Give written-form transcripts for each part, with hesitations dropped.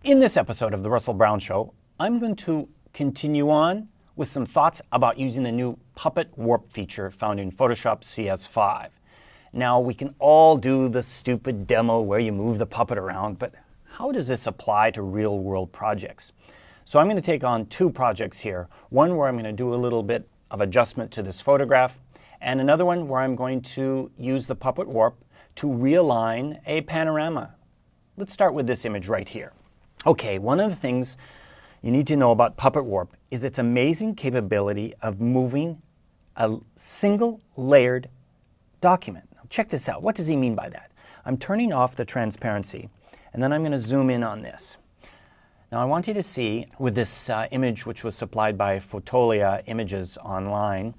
In this episode of The Russell Brown Show, I'm going to continue on with some thoughts about using the new Puppet Warp feature found in Photoshop CS5. Now, we can all do the stupid demo where you move the puppet around, but how does this apply to real-world projects? So I'm going to take on two projects here. One where I'm going to do a little bit of adjustment to this photograph, and another one where I'm going to use the Puppet Warp to realign a panorama. Let's start with this image right here. Okay, one of the things you need to know about Puppet Warp is its amazing capability of moving a single layered document. Now check this out. What does he mean by that? I'm turning off the transparency, and then I'm going to zoom in on this. Now I want you to see with this image which was supplied by Fotolia Images online,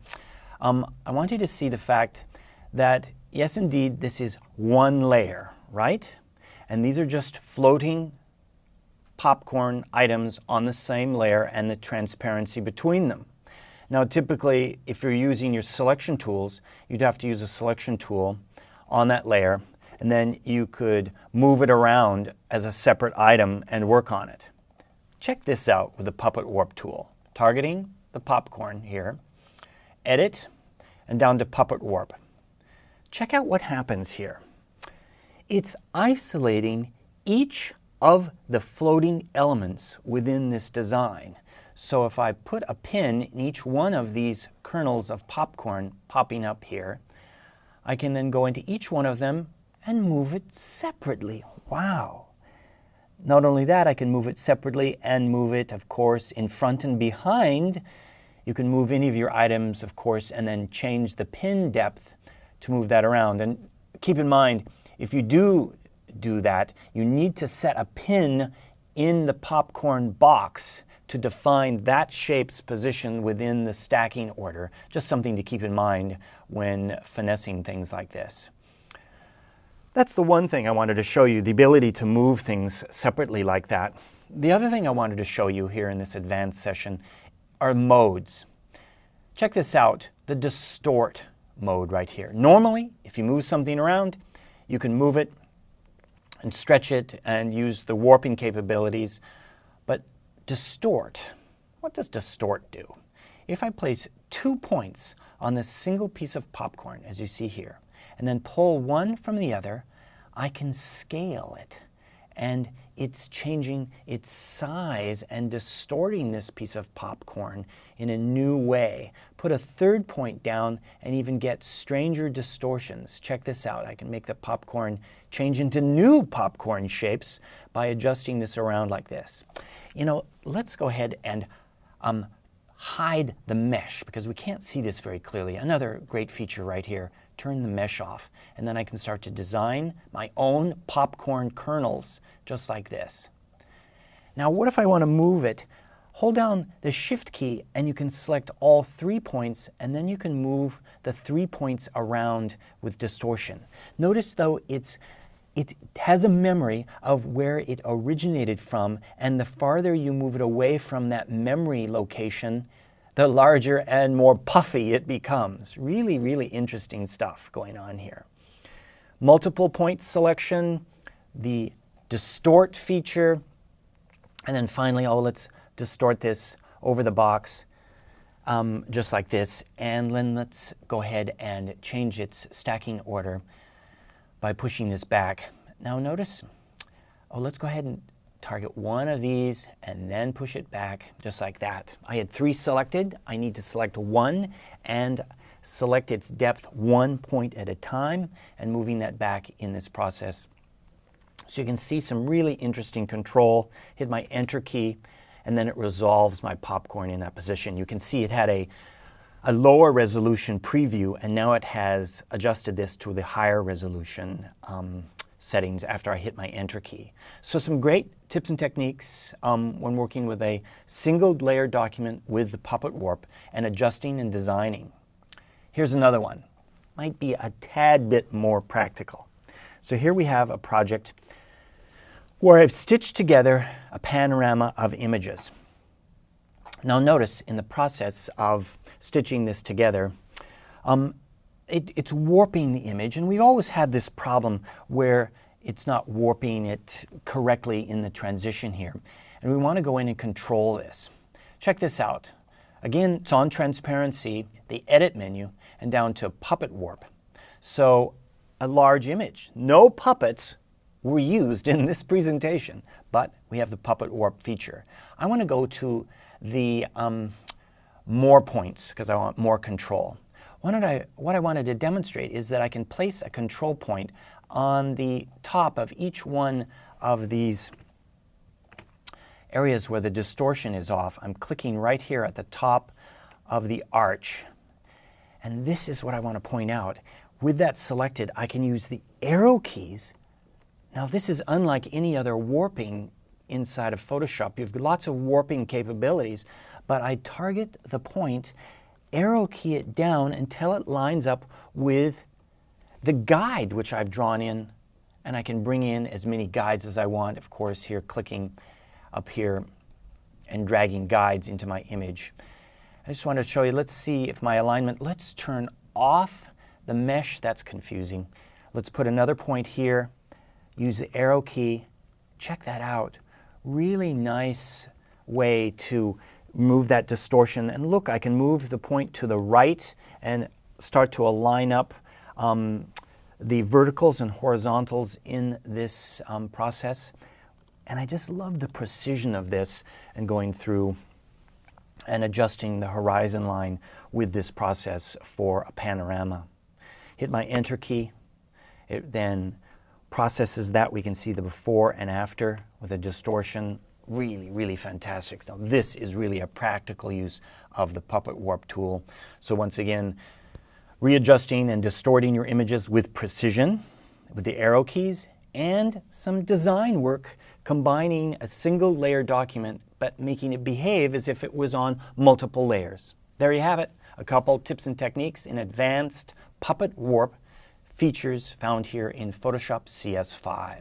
I want you to see the fact that yes indeed this is one layer, right? And these are just floating popcorn items on the same layer and the transparency between them. Now typically if you're using your selection tools, you'd have to use a selection tool on that layer, and then you could move it around as a separate item and work on it. Check this out with the Puppet Warp tool. Targeting the popcorn here, edit, and down to Puppet Warp. Check out what happens here. It's isolating each of the floating elements within this design. So if I put a pin in each one of these kernels of popcorn popping up here, I can then go into each one of them and move it separately. Wow! Not only that, I can move it separately and move it, of course, in front and behind. You can move any of your items, of course, and then change the pin depth to move that around. And keep in mind, if you do that, you need to set a pin in the popcorn box to define that shape's position within the stacking order. Just something to keep in mind when finessing things like this. That's the one thing I wanted to show you, the ability to move things separately like that. The other thing I wanted to show you here in this advanced session are modes. Check this out, the distort mode right here. Normally, if you move something around, you can move it and stretch it and use the warping capabilities. But distort, what does distort do? If I place 2 points on this single piece of popcorn, as you see here, and then pull one from the other, I can scale it. And it's changing its size and distorting this piece of popcorn in a new way. Put a third point down and even get stranger distortions. Check this out. I can make the popcorn change into new popcorn shapes by adjusting this around like this. You know, let's go ahead and hide the mesh because we can't see this very clearly. Another great feature right here. Turn the mesh off, and then I can start to design my own popcorn kernels just like this. Now what if I want to move it? Hold down the Shift key and you can select all 3 points, and then you can move the 3 points around with distortion. Notice though it has a memory of where it originated from, and the farther you move it away from that memory location, the larger and more puffy it becomes. Really, really interesting stuff going on here. Multiple point selection, the distort feature, and then finally, let's distort this over the box just like this, and then let's go ahead and change its stacking order by pushing this back. Now notice, let's go ahead and target one of these and then push it back just like that. I had 3 selected. I need to select one and select its depth 1 point at a time, and moving that back in this process. So you can see some really interesting control. Hit my Enter key and then it resolves my popcorn in that position. You can see it had a lower resolution preview, and now it has adjusted this to the higher resolution settings after I hit my Enter key. So some great tips and techniques when working with a single layer document with the Puppet Warp and adjusting and designing. Here's another one. Might be a tad bit more practical. So here we have a project where I've stitched together a panorama of images. Now notice in the process of stitching this together, it's warping the image, and we've always had this problem where it's not warping it correctly in the transition here. And we want to go in and control this. Check this out. Again, it's on transparency, the edit menu, and down to puppet warp. So a large image. No puppets were used in this presentation, but we have the puppet warp feature. I want to go to the more points because I want more control. What I wanted to demonstrate is that I can place a control point on the top of each one of these areas where the distortion is off. I'm clicking right here at the top of the arch. And this is what I want to point out. With that selected, I can use the arrow keys. Now this is unlike any other warping inside of Photoshop. You've got lots of warping capabilities, but I target the point, arrow key it down until it lines up with the guide which I've drawn in, and I can bring in as many guides as I want. Of course, here clicking up here and dragging guides into my image. I just wanted to show you, let's see if my alignment, let's turn off the mesh, that's confusing. Let's put another point here, use the arrow key, check that out. Really nice way to move that distortion. And look, I can move the point to the right and start to align up the verticals and horizontals in this process. And I just love the precision of this and going through and adjusting the horizon line with this process for a panorama. Hit my Enter key. It then processes that. We can see the before and after with a distortion. Really, really fantastic. Now, this is really a practical use of the Puppet Warp tool. So once again, readjusting and distorting your images with precision with the arrow keys, and some design work combining a single layer document but making it behave as if it was on multiple layers. There you have it, a couple tips and techniques in advanced Puppet Warp features found here in Photoshop CS5.